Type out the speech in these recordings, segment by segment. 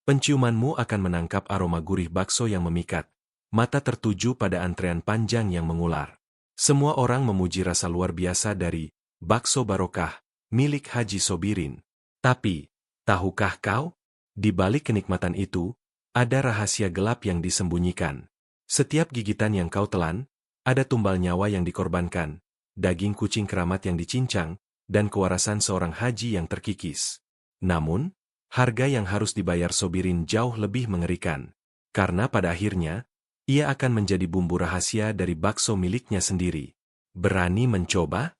Penciumanmu akan menangkap aroma gurih bakso yang memikat. Mata tertuju pada antrean panjang yang mengular. Semua orang memuji rasa luar biasa dari bakso barokah milik Haji Sobirin. Tapi, tahukah kau? Di balik kenikmatan itu, ada rahasia gelap yang disembunyikan. Setiap gigitan yang kau telan, ada tumbal nyawa yang dikorbankan, daging kucing keramat yang dicincang, dan kewarasan seorang haji yang terkikis. Namun, harga yang harus dibayar Sobirin jauh lebih mengerikan. Karena pada akhirnya, ia akan menjadi bumbu rahasia dari bakso miliknya sendiri. Berani mencoba?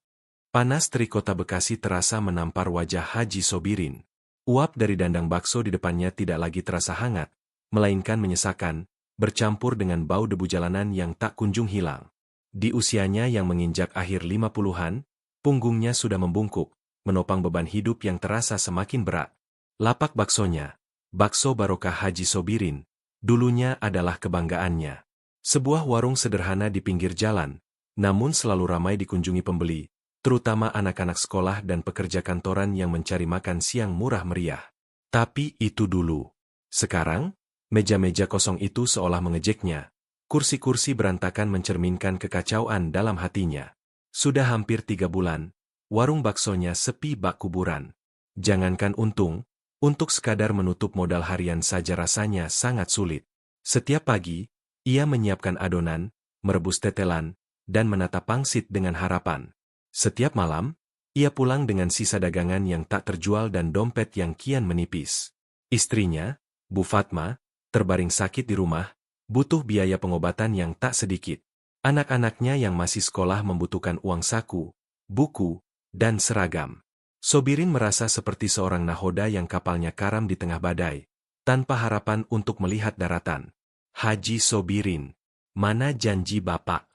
Panas terik kota Bekasi terasa menampar wajah Haji Sobirin. Uap dari dandang bakso di depannya tidak lagi terasa hangat, melainkan menyesakan, bercampur dengan bau debu jalanan yang tak kunjung hilang. Di usianya yang menginjak akhir 50-an, punggungnya sudah membungkuk, menopang beban hidup yang terasa semakin berat. Lapak baksonya, bakso barokah Haji Sobirin, dulunya adalah kebanggaannya. Sebuah warung sederhana di pinggir jalan, namun selalu ramai dikunjungi pembeli, terutama anak-anak sekolah dan pekerja kantoran yang mencari makan siang murah meriah. Tapi itu dulu. Sekarang, meja-meja kosong itu seolah mengejeknya. Kursi-kursi berantakan mencerminkan kekacauan dalam hatinya. Sudah hampir 3 bulan, warung baksonya sepi bak kuburan. Jangankan untung, untuk sekadar menutup modal harian saja rasanya sangat sulit. Setiap pagi, ia menyiapkan adonan, merebus tetelan, dan menata pangsit dengan harapan. Setiap malam, ia pulang dengan sisa dagangan yang tak terjual dan dompet yang kian menipis. Istrinya, Bu Fatma, terbaring sakit di rumah, butuh biaya pengobatan yang tak sedikit. Anak-anaknya yang masih sekolah membutuhkan uang saku, buku, dan seragam. Sobirin merasa seperti seorang nahoda yang kapalnya karam di tengah badai, tanpa harapan untuk melihat daratan. Haji Sobirin, mana janji Bapak?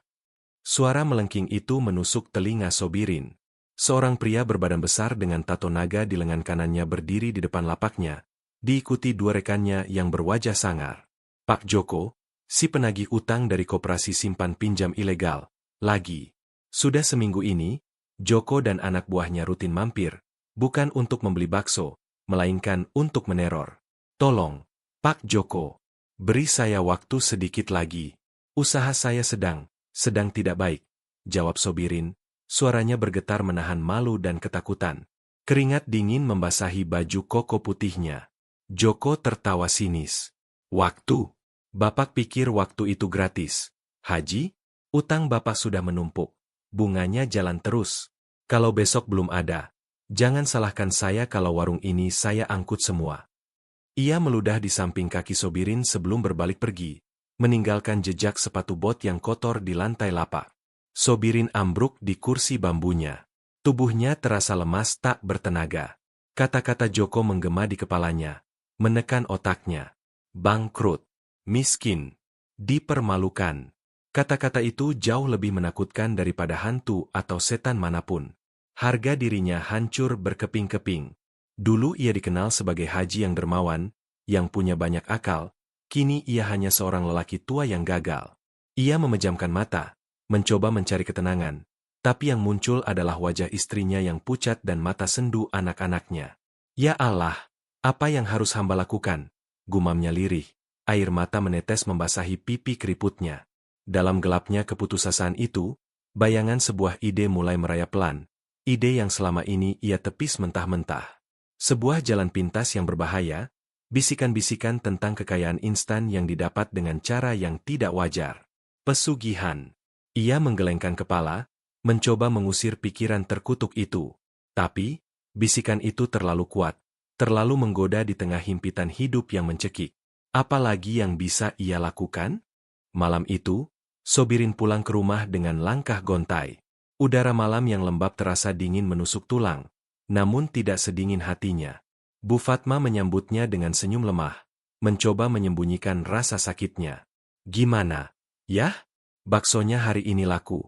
Suara melengking itu menusuk telinga Sobirin. Seorang pria berbadan besar dengan tato naga di lengan kanannya berdiri di depan lapaknya, diikuti 2 rekannya yang berwajah sangar. Pak Joko, si penagih utang dari koperasi simpan pinjam ilegal, lagi. Sudah seminggu ini, Joko dan anak buahnya rutin mampir, bukan untuk membeli bakso, melainkan untuk meneror. Tolong, Pak Joko, beri saya waktu sedikit lagi. Usaha saya sedang tidak baik, jawab Sobirin, suaranya bergetar menahan malu dan ketakutan. Keringat dingin membasahi baju koko putihnya. Joko tertawa sinis. Waktu? Bapak pikir waktu itu gratis. Haji, utang Bapak sudah menumpuk. Bunganya jalan terus. Kalau besok belum ada, jangan salahkan saya kalau warung ini saya angkut semua. Ia meludah di samping kaki Sobirin sebelum berbalik pergi, meninggalkan jejak sepatu bot yang kotor di lantai lapak. Sobirin ambruk di kursi bambunya. Tubuhnya terasa lemas tak bertenaga. Kata-kata Joko menggema di kepalanya, menekan otaknya. Bangkrut, miskin, dipermalukan. Kata-kata itu jauh lebih menakutkan daripada hantu atau setan manapun. Harga dirinya hancur berkeping-keping. Dulu ia dikenal sebagai haji yang dermawan, yang punya banyak akal. Kini ia hanya seorang lelaki tua yang gagal. Ia memejamkan mata, mencoba mencari ketenangan, tapi yang muncul adalah wajah istrinya yang pucat dan mata sendu anak-anaknya. Ya Allah, apa yang harus hamba lakukan? Gumamnya lirih, air mata menetes membasahi pipi keriputnya. Dalam gelapnya keputusasaan itu, bayangan sebuah ide mulai merayap pelan, ide yang selama ini ia tepis mentah-mentah. Sebuah jalan pintas yang berbahaya, bisikan-bisikan tentang kekayaan instan yang didapat dengan cara yang tidak wajar. Pesugihan. Ia menggelengkan kepala, mencoba mengusir pikiran terkutuk itu. Tapi, bisikan itu terlalu kuat, terlalu menggoda di tengah himpitan hidup yang mencekik. Apalagi yang bisa ia lakukan? Malam itu, Sobirin pulang ke rumah dengan langkah gontai. Udara malam yang lembab terasa dingin menusuk tulang, namun tidak sedingin hatinya. Bu Fatma menyambutnya dengan senyum lemah, mencoba menyembunyikan rasa sakitnya. Gimana? Yah? Baksonya hari ini laku?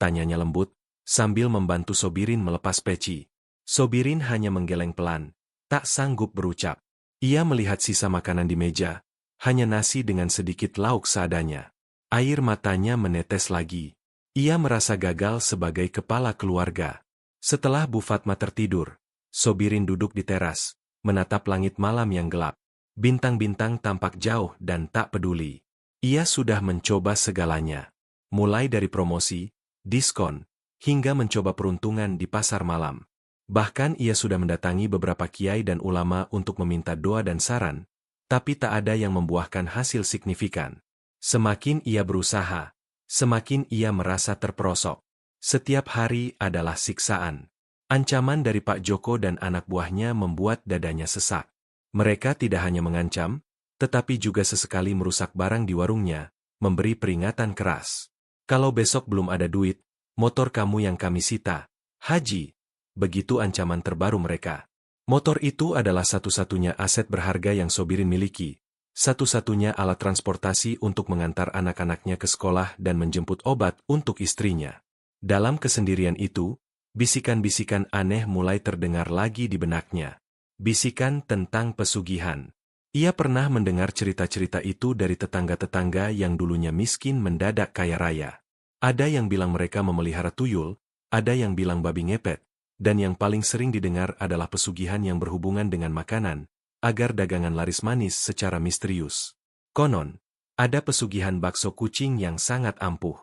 Tanyanya lembut, sambil membantu Sobirin melepas peci. Sobirin hanya menggeleng pelan, tak sanggup berucap. Ia melihat sisa makanan di meja, hanya nasi dengan sedikit lauk seadanya. Air matanya menetes lagi. Ia merasa gagal sebagai kepala keluarga. Setelah Bu Fatma tertidur, Sobirin duduk di teras, menatap langit malam yang gelap. Bintang-bintang tampak jauh dan tak peduli. Ia sudah mencoba segalanya. Mulai dari promosi, diskon, hingga mencoba peruntungan di pasar malam. Bahkan ia sudah mendatangi beberapa kiai dan ulama untuk meminta doa dan saran, tapi tak ada yang membuahkan hasil signifikan. Semakin ia berusaha, semakin ia merasa terperosok. Setiap hari adalah siksaan. Ancaman dari Pak Joko dan anak buahnya membuat dadanya sesak. Mereka tidak hanya mengancam, tetapi juga sesekali merusak barang di warungnya, memberi peringatan keras. Kalau besok belum ada duit, motor kamu yang kami sita, Haji. Begitu ancaman terbaru mereka. Motor itu adalah satu-satunya aset berharga yang Sobirin miliki, satu-satunya alat transportasi untuk mengantar anak-anaknya ke sekolah dan menjemput obat untuk istrinya. Dalam kesendirian itu, bisikan-bisikan aneh mulai terdengar lagi di benaknya. Bisikan tentang pesugihan. Ia pernah mendengar cerita-cerita itu dari tetangga-tetangga yang dulunya miskin mendadak kaya raya. Ada yang bilang mereka memelihara tuyul, ada yang bilang babi ngepet, dan yang paling sering didengar adalah pesugihan yang berhubungan dengan makanan, agar dagangan laris manis secara misterius. Konon, ada pesugihan bakso kucing yang sangat ampuh.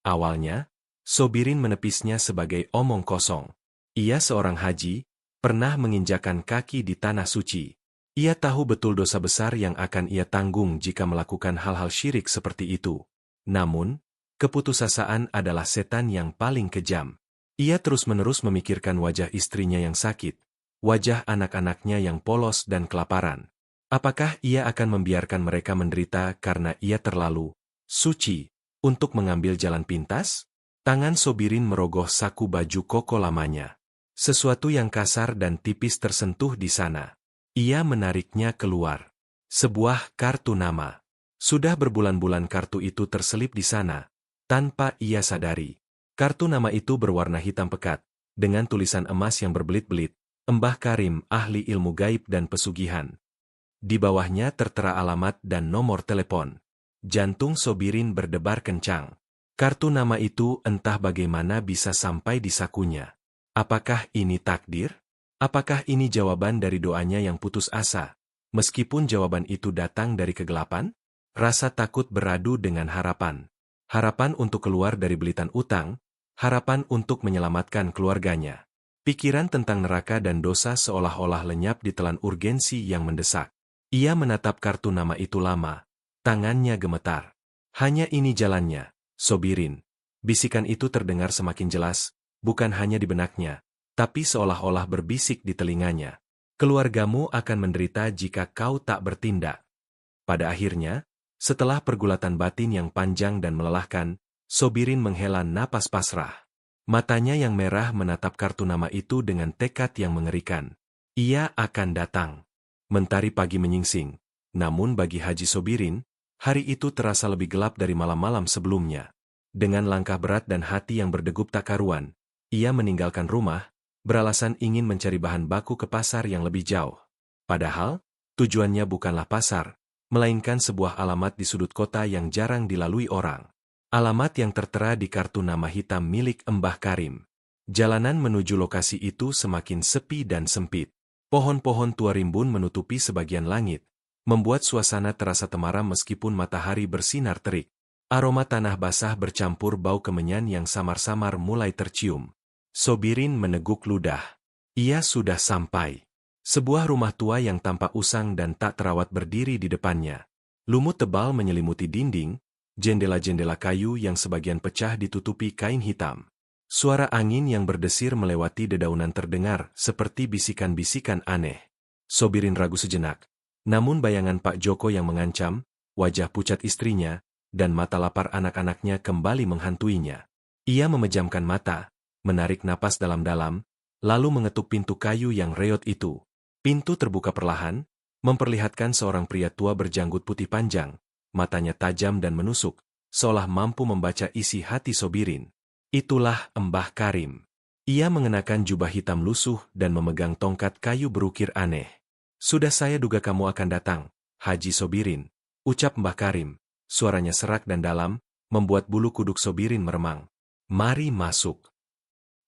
Awalnya, Sobirin menepisnya sebagai omong kosong. Ia seorang haji, pernah menginjakan kaki di tanah suci. Ia tahu betul dosa besar yang akan ia tanggung jika melakukan hal-hal syirik seperti itu. Namun, keputusasaan adalah setan yang paling kejam. Ia terus-menerus memikirkan wajah istrinya yang sakit, wajah anak-anaknya yang polos dan kelaparan. Apakah ia akan membiarkan mereka menderita karena ia terlalu suci untuk mengambil jalan pintas? Tangan Sobirin merogoh saku baju koko lamanya. Sesuatu yang kasar dan tipis tersentuh di sana. Ia menariknya keluar. Sebuah kartu nama. Sudah berbulan-bulan kartu itu terselip di sana, tanpa ia sadari. Kartu nama itu berwarna hitam pekat, dengan tulisan emas yang berbelit-belit, Mbah Karim, ahli ilmu gaib dan pesugihan. Di bawahnya tertera alamat dan nomor telepon. Jantung Sobirin berdebar kencang. Kartu nama itu entah bagaimana bisa sampai di sakunya. Apakah ini takdir? Apakah ini jawaban dari doanya yang putus asa? Meskipun jawaban itu datang dari kegelapan, rasa takut beradu dengan harapan. Harapan untuk keluar dari belitan utang, harapan untuk menyelamatkan keluarganya. Pikiran tentang neraka dan dosa seolah-olah lenyap ditelan urgensi yang mendesak. Ia menatap kartu nama itu lama. Tangannya gemetar. Hanya ini jalannya, Sobirin. Bisikan itu terdengar semakin jelas, bukan hanya di benaknya, tapi seolah-olah berbisik di telinganya. Keluargamu akan menderita jika kau tak bertindak. Pada akhirnya, setelah pergulatan batin yang panjang dan melelahkan, Sobirin menghela napas pasrah. Matanya yang merah menatap kartu nama itu dengan tekad yang mengerikan. Ia akan datang. Mentari pagi menyingsing. Namun bagi Haji Sobirin, hari itu terasa lebih gelap dari malam-malam sebelumnya. Dengan langkah berat dan hati yang berdegup tak karuan, ia meninggalkan rumah, beralasan ingin mencari bahan baku ke pasar yang lebih jauh. Padahal, tujuannya bukanlah pasar, melainkan sebuah alamat di sudut kota yang jarang dilalui orang. Alamat yang tertera di kartu nama hitam milik Mbah Karim. Jalanan menuju lokasi itu semakin sepi dan sempit. Pohon-pohon tua rimbun menutupi sebagian langit, membuat suasana terasa temaram meskipun matahari bersinar terik. Aroma tanah basah bercampur bau kemenyan yang samar-samar mulai tercium. Sobirin meneguk ludah. Ia sudah sampai. Sebuah rumah tua yang tampak usang dan tak terawat berdiri di depannya. Lumut tebal menyelimuti dinding, jendela-jendela kayu yang sebagian pecah ditutupi kain hitam. Suara angin yang berdesir melewati dedaunan terdengar seperti bisikan-bisikan aneh. Sobirin ragu sejenak. Namun bayangan Pak Joko yang mengancam, wajah pucat istrinya, dan mata lapar anak-anaknya kembali menghantuinya. Ia memejamkan mata, menarik napas dalam-dalam, lalu mengetuk pintu kayu yang reot itu. Pintu terbuka perlahan, memperlihatkan seorang pria tua berjanggut putih panjang, matanya tajam dan menusuk, seolah mampu membaca isi hati Sobirin. Itulah Mbah Karim. Ia mengenakan jubah hitam lusuh dan memegang tongkat kayu berukir aneh. Sudah saya duga kamu akan datang, Haji Sobirin, ucap Mbah Karim. Suaranya serak dan dalam, membuat bulu kuduk Sobirin meremang. Mari masuk.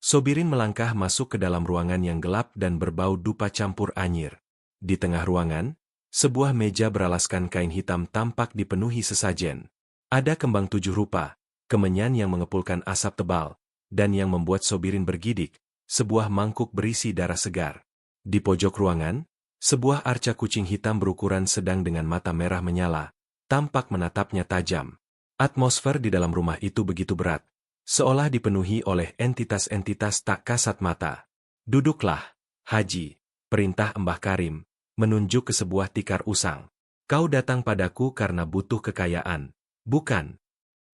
Sobirin melangkah masuk ke dalam ruangan yang gelap dan berbau dupa campur anyir. Di tengah ruangan, Sebuah meja beralaskan kain hitam tampak dipenuhi sesajen. Ada kembang 7 rupa, kemenyan yang mengepulkan asap tebal, dan yang membuat Sobirin bergidik, sebuah mangkuk berisi darah segar. Di pojok ruangan, sebuah arca kucing hitam berukuran sedang dengan mata merah menyala, tampak menatapnya tajam. Atmosfer di dalam rumah itu begitu berat, seolah dipenuhi oleh entitas-entitas tak kasat mata. "Duduklah, Haji," perintah Mbah Karim, menunjuk ke sebuah tikar usang. "Kau datang padaku karena butuh kekayaan, bukan?"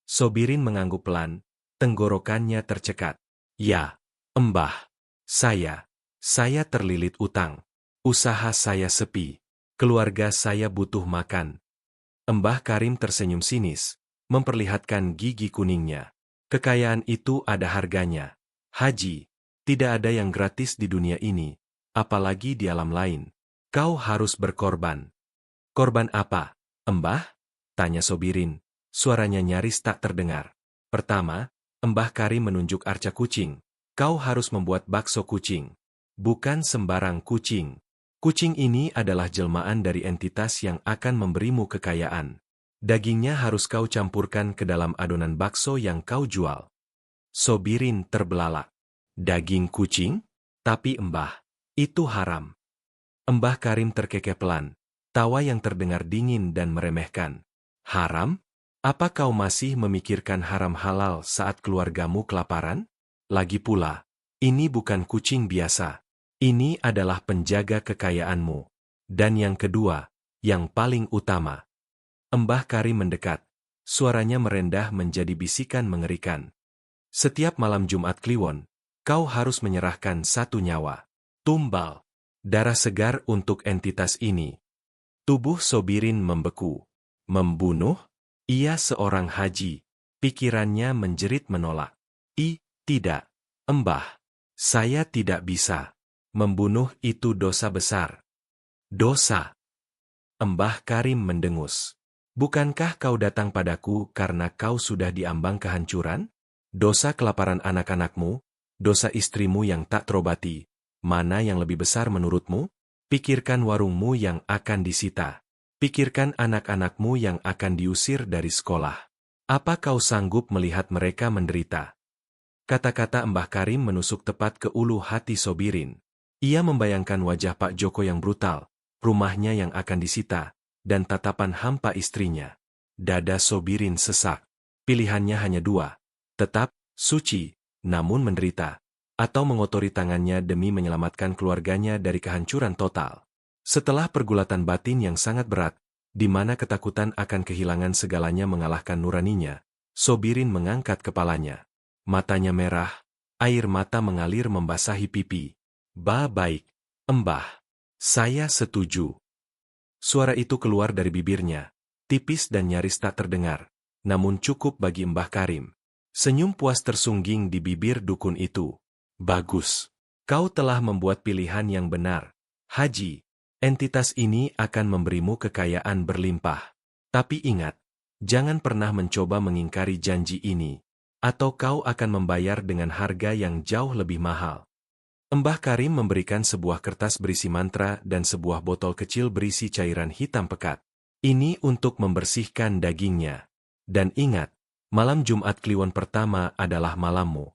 Sobirin mengangguk pelan, tenggorokannya tercekat. "Ya, Mbah. Saya terlilit utang. Usaha saya sepi. Keluarga saya butuh makan." Mbah Karim tersenyum sinis, memperlihatkan gigi kuningnya. "Kekayaan itu ada harganya, Haji. Tidak ada yang gratis di dunia ini, apalagi di alam lain. Kau harus berkorban." "Korban apa, Mbah?" tanya Sobirin. Suaranya nyaris tak terdengar. "Pertama," Mbah Karim menunjuk arca kucing, "kau harus membuat bakso kucing. Bukan sembarang kucing. Kucing ini adalah jelmaan dari entitas yang akan memberimu kekayaan. Dagingnya harus kau campurkan ke dalam adonan bakso yang kau jual." Sobirin terbelalak. "Daging kucing? Tapi Mbah, itu haram." Mbah Karim terkekeh pelan, tawa yang terdengar dingin dan meremehkan. "Haram? Apa kau masih memikirkan haram halal saat keluargamu kelaparan? Lagi pula, ini bukan kucing biasa. Ini adalah penjaga kekayaanmu. Dan yang kedua, yang paling utama." Mbah Karim mendekat. Suaranya merendah menjadi bisikan mengerikan. "Setiap malam Jumat Kliwon, kau harus menyerahkan 1 nyawa. Tumbal. Darah segar untuk entitas ini." Tubuh Sobirin membeku. "Membunuh? Ia seorang haji." Pikirannya menjerit menolak. Tidak, Mbah. Saya tidak bisa. Membunuh itu dosa besar." "Dosa?" Mbah Karim mendengus. "Bukankah kau datang padaku karena kau sudah diambang kehancuran? Dosa kelaparan anak-anakmu, dosa istrimu yang tak terobati, mana yang lebih besar menurutmu? Pikirkan warungmu yang akan disita. Pikirkan anak-anakmu yang akan diusir dari sekolah. Apa kau sanggup melihat mereka menderita?" Kata-kata Mbah Karim menusuk tepat ke ulu hati Sobirin. Ia membayangkan wajah Pak Joko yang brutal, rumahnya yang akan disita, dan tatapan hampa istrinya. Dada Sobirin sesak. Pilihannya hanya 2. Tetap suci, namun menderita, atau mengotori tangannya demi menyelamatkan keluarganya dari kehancuran total. Setelah pergulatan batin yang sangat berat, di mana ketakutan akan kehilangan segalanya mengalahkan nuraninya, Sobirin mengangkat kepalanya. Matanya merah, air mata mengalir membasahi pipi. Baik, Mbah. Saya setuju." Suara itu keluar dari bibirnya, tipis dan nyaris tak terdengar, namun cukup bagi Mbah Karim. Senyum puas tersungging di bibir dukun itu. "Bagus. Kau telah membuat pilihan yang benar, Haji. Entitas ini akan memberimu kekayaan berlimpah. Tapi ingat, jangan pernah mencoba mengingkari janji ini, atau kau akan membayar dengan harga yang jauh lebih mahal." Mbah Karim memberikan sebuah kertas berisi mantra dan sebuah botol kecil berisi cairan hitam pekat. "Ini untuk membersihkan dagingnya. Dan ingat, malam Jumat Kliwon pertama adalah malammu."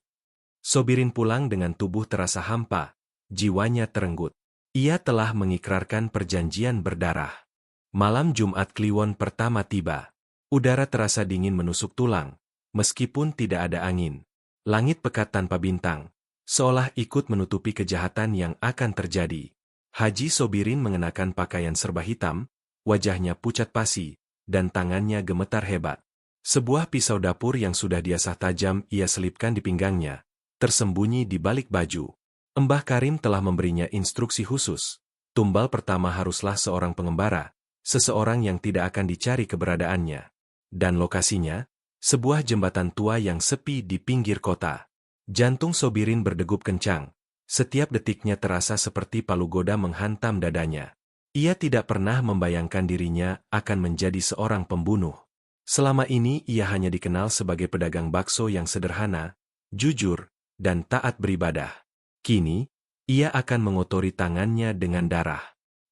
Sobirin pulang dengan tubuh terasa hampa, jiwanya terenggut. Ia telah mengikrarkan perjanjian berdarah. Malam Jumat Kliwon pertama tiba. Udara terasa dingin menusuk tulang, meskipun tidak ada angin. Langit pekat tanpa bintang, seolah ikut menutupi kejahatan yang akan terjadi. Haji Sobirin mengenakan pakaian serba hitam, wajahnya pucat pasi, dan tangannya gemetar hebat. Sebuah pisau dapur yang sudah diasah tajam ia selipkan di pinggangnya, tersembunyi di balik baju. Mbah Karim telah memberinya instruksi khusus. Tumbal pertama haruslah seorang pengembara, seseorang yang tidak akan dicari keberadaannya. Dan lokasinya, sebuah jembatan tua yang sepi di pinggir kota. Jantung Sobirin berdegup kencang. Setiap detiknya terasa seperti palu goda menghantam dadanya. Ia tidak pernah membayangkan dirinya akan menjadi seorang pembunuh. Selama ini ia hanya dikenal sebagai pedagang bakso yang sederhana, jujur, dan taat beribadah. Kini, ia akan mengotori tangannya dengan darah.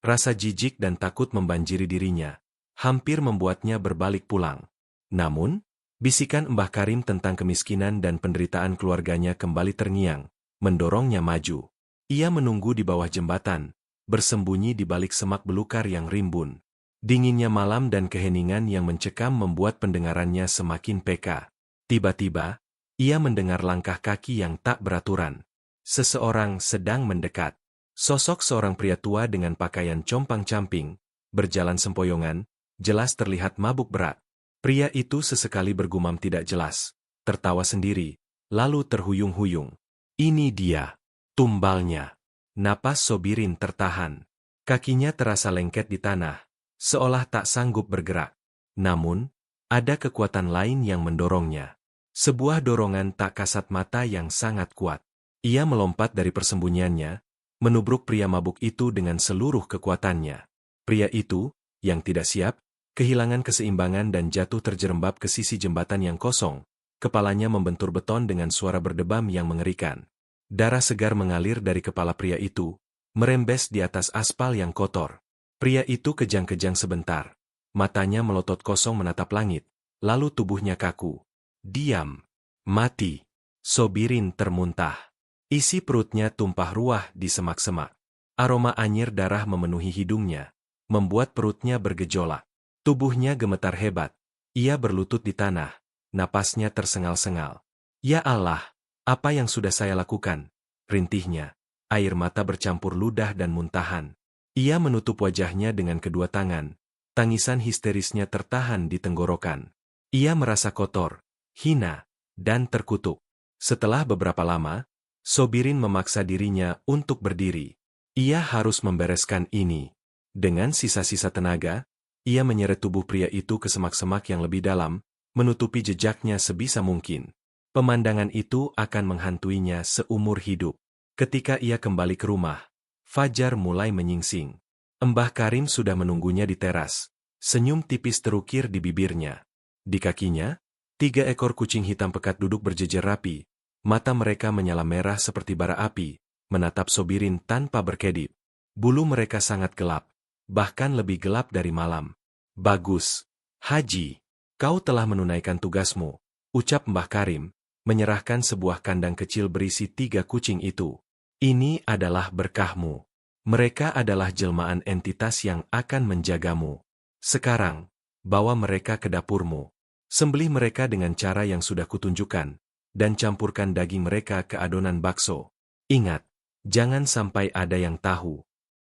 Rasa jijik dan takut membanjiri dirinya, hampir membuatnya berbalik pulang. Namun, bisikan Mbah Karim tentang kemiskinan dan penderitaan keluarganya kembali terngiang, mendorongnya maju. Ia menunggu di bawah jembatan, bersembunyi di balik semak belukar yang rimbun. Dinginnya malam dan keheningan yang mencekam membuat pendengarannya semakin peka. Tiba-tiba, ia mendengar langkah kaki yang tak beraturan. Seseorang sedang mendekat. Sosok seorang pria tua dengan pakaian compang-camping, berjalan sempoyongan, jelas terlihat mabuk berat. Pria itu sesekali bergumam tidak jelas, tertawa sendiri, lalu terhuyung-huyung. Ini dia, tumbalnya. Napas Sobirin tertahan. Kakinya terasa lengket di tanah, seolah tak sanggup bergerak. Namun, ada kekuatan lain yang mendorongnya. Sebuah dorongan tak kasat mata yang sangat kuat. Ia melompat dari persembunyiannya, menubruk pria mabuk itu dengan seluruh kekuatannya. Pria itu, yang tidak siap, kehilangan keseimbangan dan jatuh terjerembab ke sisi jembatan yang kosong. Kepalanya membentur beton dengan suara berdebam yang mengerikan. Darah segar mengalir dari kepala pria itu, merembes di atas aspal yang kotor. Pria itu kejang-kejang sebentar. Matanya melotot kosong menatap langit, lalu tubuhnya kaku. Diam. Mati. Sobirin termuntah. Isi perutnya tumpah ruah di semak-semak. Aroma anyir darah memenuhi hidungnya, membuat perutnya bergejolak. Tubuhnya gemetar hebat. Ia berlutut di tanah, napasnya tersengal-sengal. Ya Allah, apa yang sudah saya lakukan? Rintihnya, air mata bercampur ludah dan muntahan. Ia menutup wajahnya dengan kedua tangan. Tangisan histerisnya tertahan di tenggorokan. Ia merasa kotor, hina, dan terkutuk. Setelah beberapa lama, Sobirin memaksa dirinya untuk berdiri. Ia harus membereskan ini. Dengan sisa-sisa tenaga, ia menyeret tubuh pria itu ke semak-semak yang lebih dalam, menutupi jejaknya sebisa mungkin. Pemandangan itu akan menghantuinya seumur hidup. Ketika ia kembali ke rumah, fajar mulai menyingsing. Mbah Karim sudah menunggunya di teras. Senyum tipis terukir di bibirnya. Di kakinya, 3 ekor kucing hitam pekat duduk berjejer rapi. Mata mereka menyala merah seperti bara api, menatap Sobirin tanpa berkedip. Bulu mereka sangat gelap, bahkan lebih gelap dari malam. Bagus, Haji, kau telah menunaikan tugasmu, ucap Mbah Karim, menyerahkan sebuah kandang kecil berisi 3 kucing itu. Ini adalah berkahmu. Mereka adalah jelmaan entitas yang akan menjagamu. Sekarang, bawa mereka ke dapurmu. Sembelih mereka dengan cara yang sudah kutunjukkan, dan campurkan daging mereka ke adonan bakso. Ingat, jangan sampai ada yang tahu.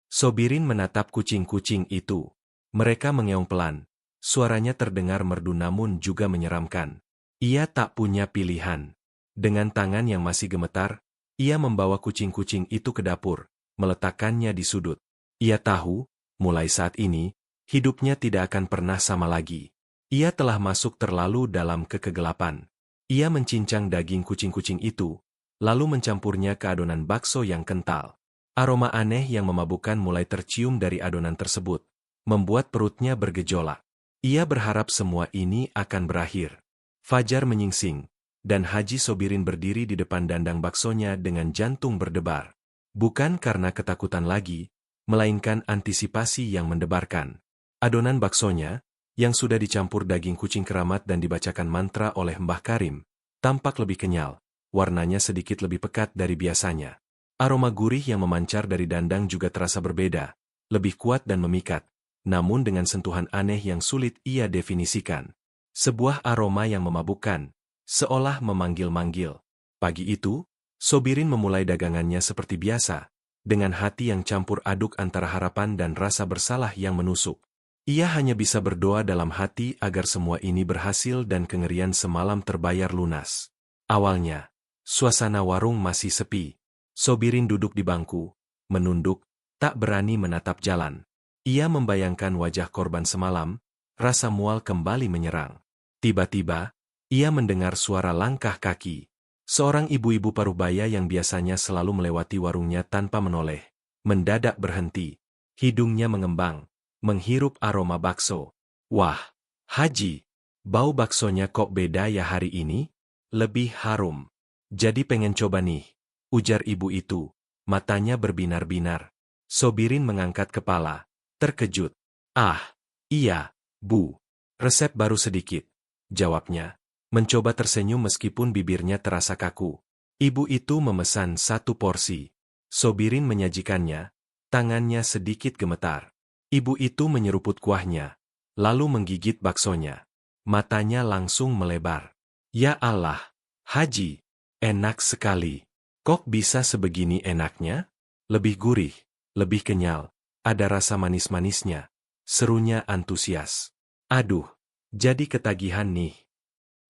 Sobirin menatap kucing-kucing itu. Mereka mengeong pelan. Suaranya terdengar merdu namun juga menyeramkan. Ia tak punya pilihan. Dengan tangan yang masih gemetar, ia membawa kucing-kucing itu ke dapur, meletakkannya di sudut. Ia tahu, mulai saat ini, hidupnya tidak akan pernah sama lagi. Ia telah masuk terlalu dalam ke kegelapan. Ia mencincang daging kucing-kucing itu, lalu mencampurnya ke adonan bakso yang kental. Aroma aneh yang memabukkan mulai tercium dari adonan tersebut, membuat perutnya bergejolak. Ia berharap semua ini akan berakhir. Fajar menyingsing, dan Haji Sobirin berdiri di depan dandang baksonya dengan jantung berdebar. Bukan karena ketakutan lagi, melainkan antisipasi yang mendebarkan. Adonan baksonya, yang sudah dicampur daging kucing keramat dan dibacakan mantra oleh Mbah Karim, tampak lebih kenyal, warnanya sedikit lebih pekat dari biasanya. Aroma gurih yang memancar dari dandang juga terasa berbeda, lebih kuat dan memikat, namun dengan sentuhan aneh yang sulit ia definisikan. Sebuah aroma yang memabukkan, seolah memanggil-manggil. Pagi itu, Sobirin memulai dagangannya seperti biasa, dengan hati yang campur aduk antara harapan dan rasa bersalah yang menusuk. Ia hanya bisa berdoa dalam hati agar semua ini berhasil dan kengerian semalam terbayar lunas. Awalnya, suasana warung masih sepi. Sobirin duduk di bangku, menunduk, tak berani menatap jalan. Ia membayangkan wajah korban semalam, rasa mual kembali menyerang. Tiba-tiba, ia mendengar suara langkah kaki. Seorang ibu-ibu paruhbaya yang biasanya selalu melewati warungnya tanpa menoleh, mendadak berhenti. Hidungnya mengembang, menghirup aroma bakso. Wah, Haji, bau baksonya kok beda ya hari ini? Lebih harum. Jadi pengen coba nih, ujar ibu itu, matanya berbinar-binar. Sobirin mengangkat kepala, terkejut. Ah, iya, Bu. Resep baru sedikit, jawabnya. Mencoba tersenyum meskipun bibirnya terasa kaku. Ibu itu memesan 1 porsi. Sobirin menyajikannya, tangannya sedikit gemetar. Ibu itu menyeruput kuahnya, lalu menggigit baksonya. Matanya langsung melebar. Ya Allah, Haji, enak sekali. Kok bisa sebegini enaknya? Lebih gurih, lebih kenyal, ada rasa manis-manisnya. Serunya antusias. Aduh, jadi ketagihan nih.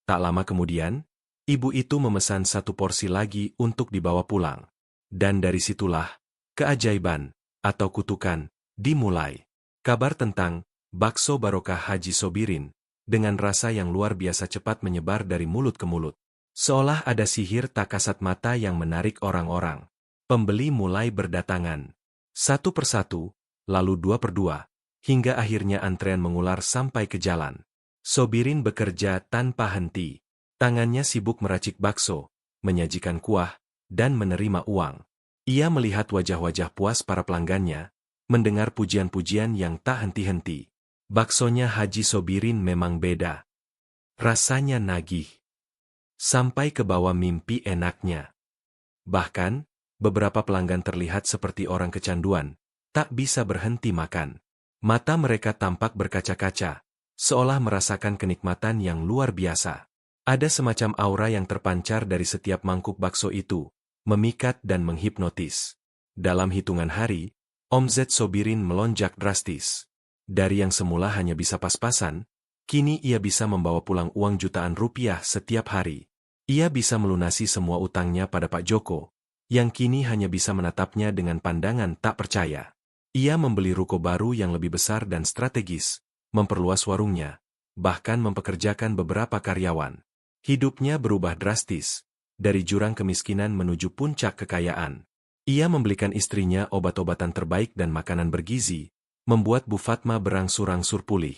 Tak lama kemudian, ibu itu memesan 1 porsi lagi untuk dibawa pulang. Dan dari situlah, keajaiban, atau kutukan, dimulai. Kabar tentang bakso barokah Haji Sobirin, dengan rasa yang luar biasa cepat menyebar dari mulut ke mulut. Seolah ada sihir tak kasat mata yang menarik orang-orang. Pembeli mulai berdatangan. Satu persatu, lalu 2 per 2, hingga akhirnya antrean mengular sampai ke jalan. Sobirin bekerja tanpa henti. Tangannya sibuk meracik bakso, menyajikan kuah, dan menerima uang. Ia melihat wajah-wajah puas para pelanggannya, mendengar pujian-pujian yang tak henti-henti. Baksonya Haji Sobirin memang beda. Rasanya nagih. Sampai ke bawah mimpi enaknya. Bahkan, beberapa pelanggan terlihat seperti orang kecanduan, tak bisa berhenti makan. Mata mereka tampak berkaca-kaca, seolah merasakan kenikmatan yang luar biasa. Ada semacam aura yang terpancar dari setiap mangkuk bakso itu, memikat dan menghipnotis. Dalam hitungan hari, omzet Sobirin melonjak drastis. Dari yang semula hanya bisa pas-pasan, kini ia bisa membawa pulang uang jutaan rupiah setiap hari. Ia bisa melunasi semua utangnya pada Pak Joko, yang kini hanya bisa menatapnya dengan pandangan tak percaya. Ia membeli ruko baru yang lebih besar dan strategis, memperluas warungnya, bahkan mempekerjakan beberapa karyawan. Hidupnya berubah drastis, dari jurang kemiskinan menuju puncak kekayaan. Ia membelikan istrinya obat-obatan terbaik dan makanan bergizi, membuat Bu Fatma berangsur-angsur pulih.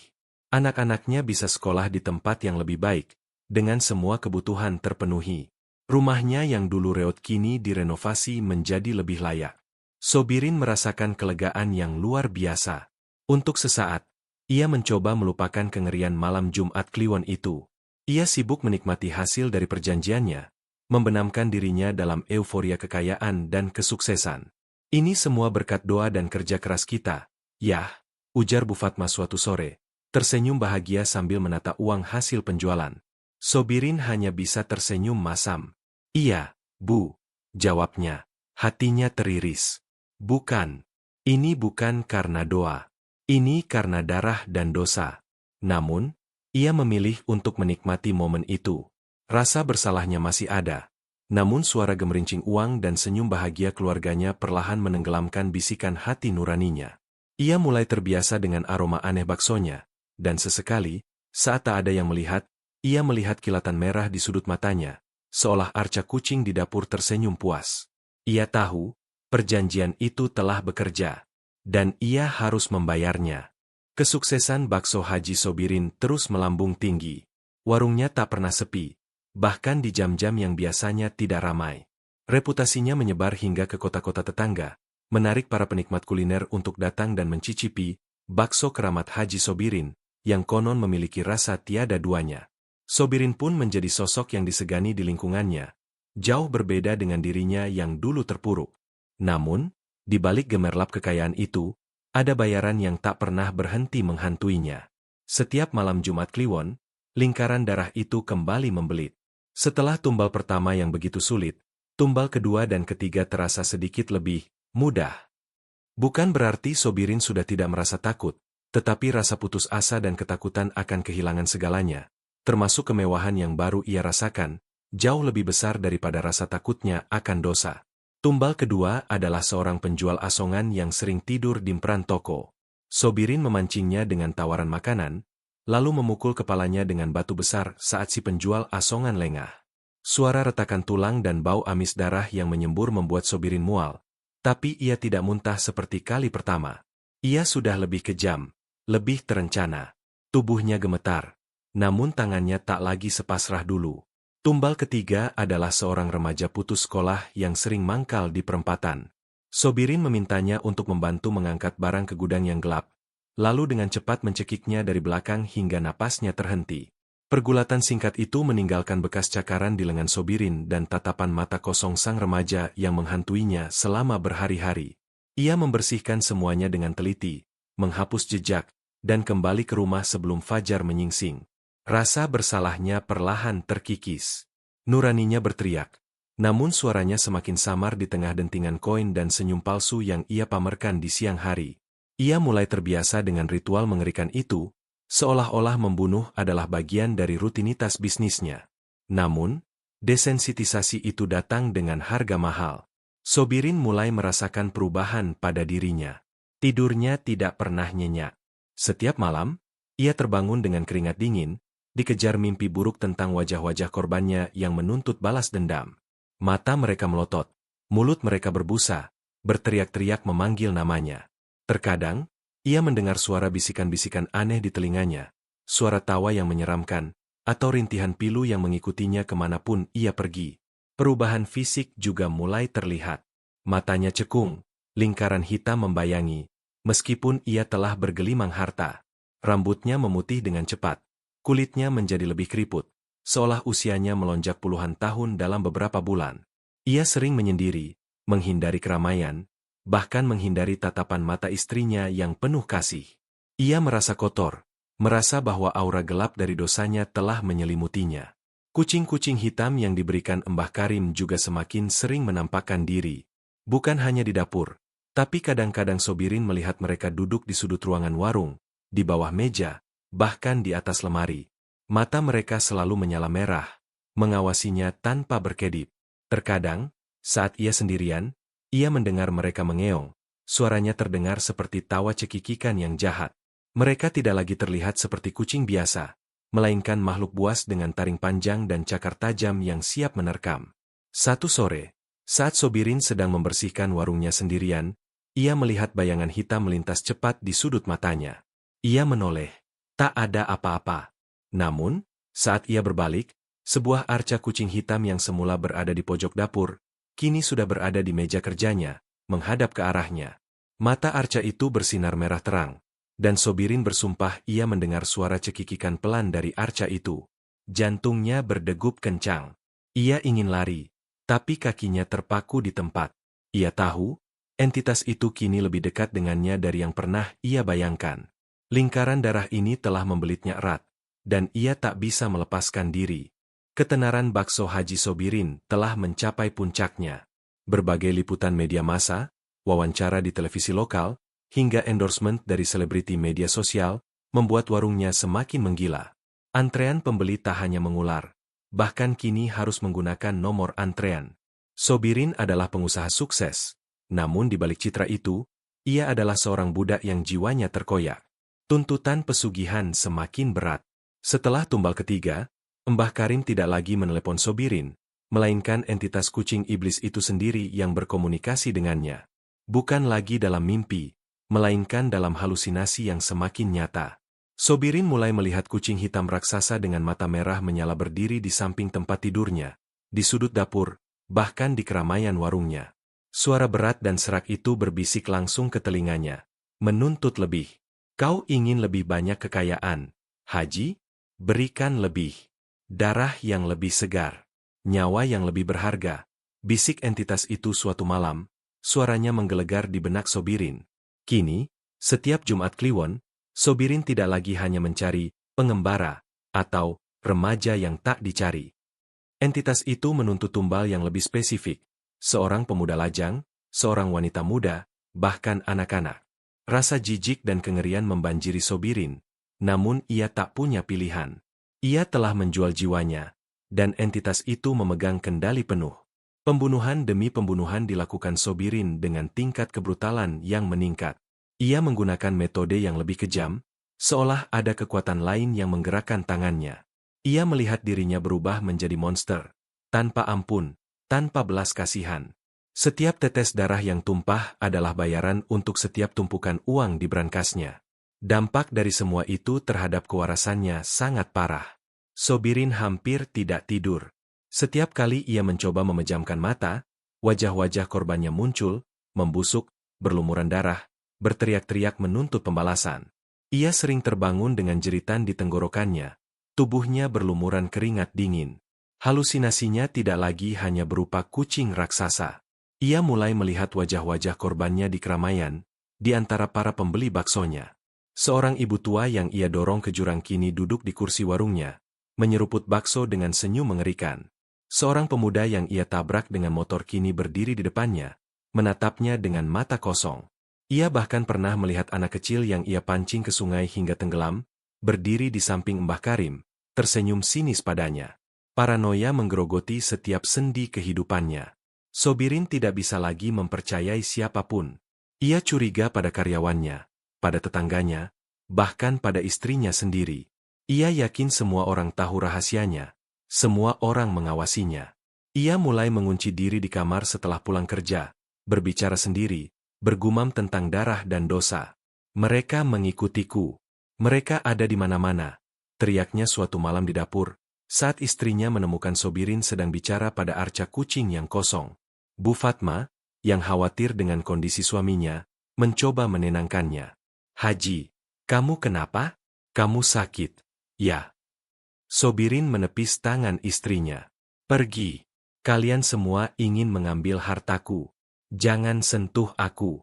Anak-anaknya bisa sekolah di tempat yang lebih baik, dengan semua kebutuhan terpenuhi. Rumahnya yang dulu reot kini direnovasi menjadi lebih layak. Sobirin merasakan kelegaan yang luar biasa. Untuk sesaat, ia mencoba melupakan kengerian malam Jumat Kliwon itu. Ia sibuk menikmati hasil dari perjanjiannya, membenamkan dirinya dalam euforia kekayaan dan kesuksesan. Ini semua berkat doa dan kerja keras kita, yah, ujar Bu Fatma suatu sore, tersenyum bahagia sambil menata uang hasil penjualan. Sobirin hanya bisa tersenyum masam. Iya, Bu, jawabnya, hatinya teriris. Bukan. Ini bukan karena doa. Ini karena darah dan dosa. Namun, ia memilih untuk menikmati momen itu. Rasa bersalahnya masih ada. Namun suara gemerincing uang dan senyum bahagia keluarganya perlahan menenggelamkan bisikan hati nuraninya. Ia mulai terbiasa dengan aroma aneh baksonya, dan sesekali, saat tak ada yang melihat, ia melihat kilatan merah di sudut matanya, seolah arca kucing di dapur tersenyum puas. Ia tahu, perjanjian itu telah bekerja, dan ia harus membayarnya. Kesuksesan bakso Haji Sobirin terus melambung tinggi. Warungnya tak pernah sepi, bahkan di jam-jam yang biasanya tidak ramai. Reputasinya menyebar hingga ke kota-kota tetangga, menarik para penikmat kuliner untuk datang dan mencicipi bakso keramat Haji Sobirin, yang konon memiliki rasa tiada duanya. Sobirin pun menjadi sosok yang disegani di lingkungannya, jauh berbeda dengan dirinya yang dulu terpuruk. Namun, di balik gemerlap kekayaan itu, ada bayaran yang tak pernah berhenti menghantuinya. Setiap malam Jumat Kliwon, lingkaran darah itu kembali membelit. Setelah tumbal pertama yang begitu sulit, tumbal kedua dan ketiga terasa sedikit lebih mudah. Bukan berarti Sobirin sudah tidak merasa takut, tetapi rasa putus asa dan ketakutan akan kehilangan segalanya, termasuk kemewahan yang baru ia rasakan, jauh lebih besar daripada rasa takutnya akan dosa. Tumbal kedua adalah seorang penjual asongan yang sering tidur di emperan toko. Sobirin memancingnya dengan tawaran makanan, lalu memukul kepalanya dengan batu besar saat si penjual asongan lengah. Suara retakan tulang dan bau amis darah yang menyembur membuat Sobirin mual, tapi ia tidak muntah seperti kali pertama. Ia sudah lebih kejam, lebih terencana. Tubuhnya gemetar, namun tangannya tak lagi sepasrah dulu. Tumbal ketiga adalah seorang remaja putus sekolah yang sering mangkal di perempatan. Sobirin memintanya untuk membantu mengangkat barang ke gudang yang gelap, lalu dengan cepat mencekiknya dari belakang hingga napasnya terhenti. Pergulatan singkat itu meninggalkan bekas cakaran di lengan Sobirin dan tatapan mata kosong sang remaja yang menghantuinya selama berhari-hari. Ia membersihkan semuanya dengan teliti, menghapus jejak, dan kembali ke rumah sebelum fajar menyingsing. Rasa bersalahnya perlahan terkikis. Nuraninya berteriak. Namun suaranya semakin samar di tengah dentingan koin dan senyum palsu yang ia pamerkan di siang hari. Ia mulai terbiasa dengan ritual mengerikan itu, seolah-olah membunuh adalah bagian dari rutinitas bisnisnya. Namun, desensitisasi itu datang dengan harga mahal. Sobirin mulai merasakan perubahan pada dirinya. Tidurnya tidak pernah nyenyak. Setiap malam, ia terbangun dengan keringat dingin, dikejar mimpi buruk tentang wajah-wajah korbannya yang menuntut balas dendam. Mata mereka melotot, mulut mereka berbusa, berteriak-teriak memanggil namanya. Terkadang, ia mendengar suara bisikan-bisikan aneh di telinganya, suara tawa yang menyeramkan, atau rintihan pilu yang mengikutinya kemanapun ia pergi. Perubahan fisik juga mulai terlihat. Matanya cekung, lingkaran hitam membayangi, meskipun ia telah bergelimang harta. Rambutnya memutih dengan cepat, kulitnya menjadi lebih keriput, seolah usianya melonjak puluhan tahun dalam beberapa bulan. Ia sering menyendiri, menghindari keramaian, bahkan menghindari tatapan mata istrinya yang penuh kasih. Ia merasa kotor, merasa bahwa aura gelap dari dosanya telah menyelimutinya. Kucing-kucing hitam yang diberikan Mbah Karim juga semakin sering menampakkan diri. Bukan hanya di dapur, tapi kadang-kadang Sobirin melihat mereka duduk di sudut ruangan warung, di bawah meja, bahkan di atas lemari. Mata mereka selalu menyala merah, mengawasinya tanpa berkedip. Terkadang, saat ia sendirian, ia mendengar mereka mengeong. Suaranya terdengar seperti tawa cekikikan yang jahat. Mereka tidak lagi terlihat seperti kucing biasa, melainkan makhluk buas dengan taring panjang dan cakar tajam yang siap menerkam. Satu sore, saat Sobirin sedang membersihkan warungnya sendirian, ia melihat bayangan hitam melintas cepat di sudut matanya. Ia menoleh. Tak ada apa-apa. Namun, saat ia berbalik, sebuah arca kucing hitam yang semula berada di pojok dapur, kini sudah berada di meja kerjanya, menghadap ke arahnya. Mata arca itu bersinar merah terang. Dan Sobirin bersumpah ia mendengar suara cekikikan pelan dari arca itu. Jantungnya berdegup kencang. Ia ingin lari, tapi kakinya terpaku di tempat. Ia tahu, entitas itu kini lebih dekat dengannya dari yang pernah ia bayangkan. Lingkaran darah ini telah membelitnya erat, dan ia tak bisa melepaskan diri. Ketenaran bakso Haji Sobirin telah mencapai puncaknya. Berbagai liputan media massa, wawancara di televisi lokal, hingga endorsement dari selebriti media sosial, membuat warungnya semakin menggila. Antrean pembeli tak hanya mengular, bahkan kini harus menggunakan nomor antrean. Sobirin adalah pengusaha sukses, namun di balik citra itu, ia adalah seorang budak yang jiwanya terkoyak. Tuntutan pesugihan semakin berat. Setelah tumbal ketiga, Mbah Karim tidak lagi menelepon Sobirin, melainkan entitas kucing iblis itu sendiri yang berkomunikasi dengannya. Bukan lagi dalam mimpi, melainkan dalam halusinasi yang semakin nyata. Sobirin mulai melihat kucing hitam raksasa dengan mata merah menyala berdiri di samping tempat tidurnya, di sudut dapur, bahkan di keramaian warungnya. Suara berat dan serak itu berbisik langsung ke telinganya, menuntut lebih. Kau ingin lebih banyak kekayaan, Haji? Berikan lebih. Darah yang lebih segar. Nyawa yang lebih berharga. Bisik entitas itu suatu malam, suaranya menggelegar di benak Sobirin. Kini, setiap Jumat Kliwon, Sobirin tidak lagi hanya mencari pengembara atau remaja yang tak dicari. Entitas itu menuntut tumbal yang lebih spesifik, seorang pemuda lajang, seorang wanita muda, bahkan anak-anak. Rasa jijik dan kengerian membanjiri Sobirin, namun ia tak punya pilihan. Ia telah menjual jiwanya, dan entitas itu memegang kendali penuh. Pembunuhan demi pembunuhan dilakukan Sobirin dengan tingkat kebrutalan yang meningkat. Ia menggunakan metode yang lebih kejam, seolah ada kekuatan lain yang menggerakkan tangannya. Ia melihat dirinya berubah menjadi monster, tanpa ampun, tanpa belas kasihan. Setiap tetes darah yang tumpah adalah bayaran untuk setiap tumpukan uang di brankasnya. Dampak dari semua itu terhadap kewarasannya sangat parah. Sobirin hampir tidak tidur. Setiap kali ia mencoba memejamkan mata, wajah-wajah korbannya muncul, membusuk, berlumuran darah, berteriak-teriak menuntut pembalasan. Ia sering terbangun dengan jeritan di tenggorokannya. Tubuhnya berlumuran keringat dingin. Halusinasinya tidak lagi hanya berupa kucing raksasa. Ia mulai melihat wajah-wajah korbannya di keramaian, di antara para pembeli baksonya. Seorang ibu tua yang ia dorong ke jurang kini duduk di kursi warungnya, menyeruput bakso dengan senyum mengerikan. Seorang pemuda yang ia tabrak dengan motor kini berdiri di depannya, menatapnya dengan mata kosong. Ia bahkan pernah melihat anak kecil yang ia pancing ke sungai hingga tenggelam, berdiri di samping Mbah Karim, tersenyum sinis padanya. Paranoia menggerogoti setiap sendi kehidupannya. Sobirin tidak bisa lagi mempercayai siapapun. Ia curiga pada karyawannya, pada tetangganya, bahkan pada istrinya sendiri. Ia yakin semua orang tahu rahasianya, semua orang mengawasinya. Ia mulai mengunci diri di kamar setelah pulang kerja, berbicara sendiri, bergumam tentang darah dan dosa. Mereka mengikutiku. Mereka ada di mana-mana. Teriaknya suatu malam di dapur, saat istrinya menemukan Sobirin sedang bicara pada arca kucing yang kosong. Bu Fatma, yang khawatir dengan kondisi suaminya, mencoba menenangkannya. Haji, kamu kenapa? Kamu sakit. Ya. Sobirin menepis tangan istrinya. Pergi. Kalian semua ingin mengambil hartaku. Jangan sentuh aku.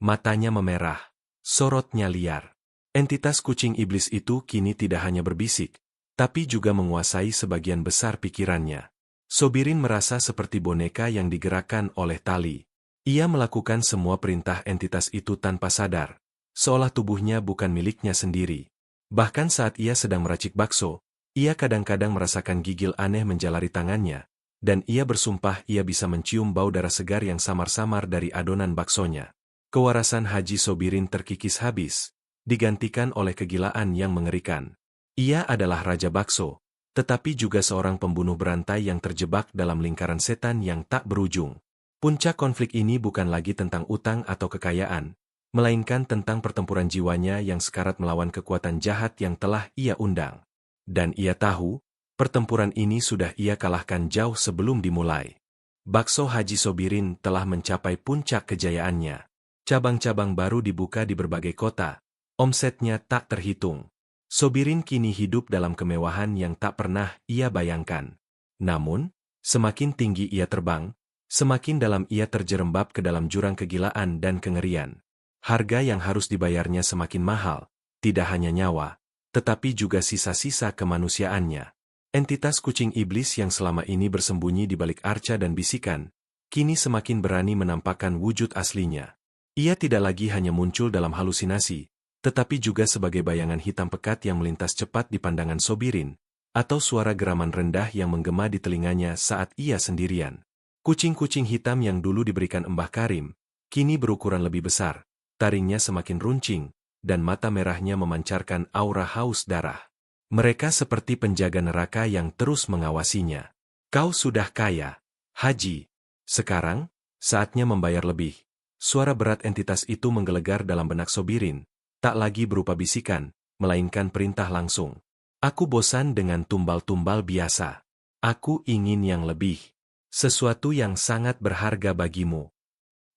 Matanya memerah. Sorotnya liar. Entitas kucing iblis itu kini tidak hanya berbisik, tapi juga menguasai sebagian besar pikirannya. Sobirin merasa seperti boneka yang digerakkan oleh tali. Ia melakukan semua perintah entitas itu tanpa sadar, seolah tubuhnya bukan miliknya sendiri. Bahkan saat ia sedang meracik bakso, ia kadang-kadang merasakan gigil aneh menjalari tangannya, dan ia bersumpah ia bisa mencium bau darah segar yang samar-samar dari adonan baksonya. Kewarasan Haji Sobirin terkikis habis, digantikan oleh kegilaan yang mengerikan. Ia adalah Raja Bakso, tetapi juga seorang pembunuh berantai yang terjebak dalam lingkaran setan yang tak berujung. Puncak konflik ini bukan lagi tentang utang atau kekayaan, melainkan tentang pertempuran jiwanya yang sekarat melawan kekuatan jahat yang telah ia undang. Dan ia tahu, pertempuran ini sudah ia kalahkan jauh sebelum dimulai. Bakso Haji Sobirin telah mencapai puncak kejayaannya. Cabang-cabang baru dibuka di berbagai kota. Omsetnya tak terhitung. Sobirin kini hidup dalam kemewahan yang tak pernah ia bayangkan. Namun, semakin tinggi ia terbang, semakin dalam ia terjerembab ke dalam jurang kegilaan dan kengerian. Harga yang harus dibayarnya semakin mahal, tidak hanya nyawa, tetapi juga sisa-sisa kemanusiaannya. Entitas kucing iblis yang selama ini bersembunyi di balik arca dan bisikan, kini semakin berani menampakkan wujud aslinya. Ia tidak lagi hanya muncul dalam halusinasi, tetapi juga sebagai bayangan hitam pekat yang melintas cepat di pandangan Sobirin, atau suara geraman rendah yang menggema di telinganya saat ia sendirian. Kucing-kucing hitam yang dulu diberikan Mbah Karim, kini berukuran lebih besar, taringnya semakin runcing, dan mata merahnya memancarkan aura haus darah. Mereka seperti penjaga neraka yang terus mengawasinya. Kau sudah kaya, Haji. Sekarang, saatnya membayar lebih. Suara berat entitas itu menggelegar dalam benak Sobirin, tak lagi berupa bisikan, melainkan perintah langsung. Aku bosan dengan tumbal-tumbal biasa. Aku ingin yang lebih. Sesuatu yang sangat berharga bagimu.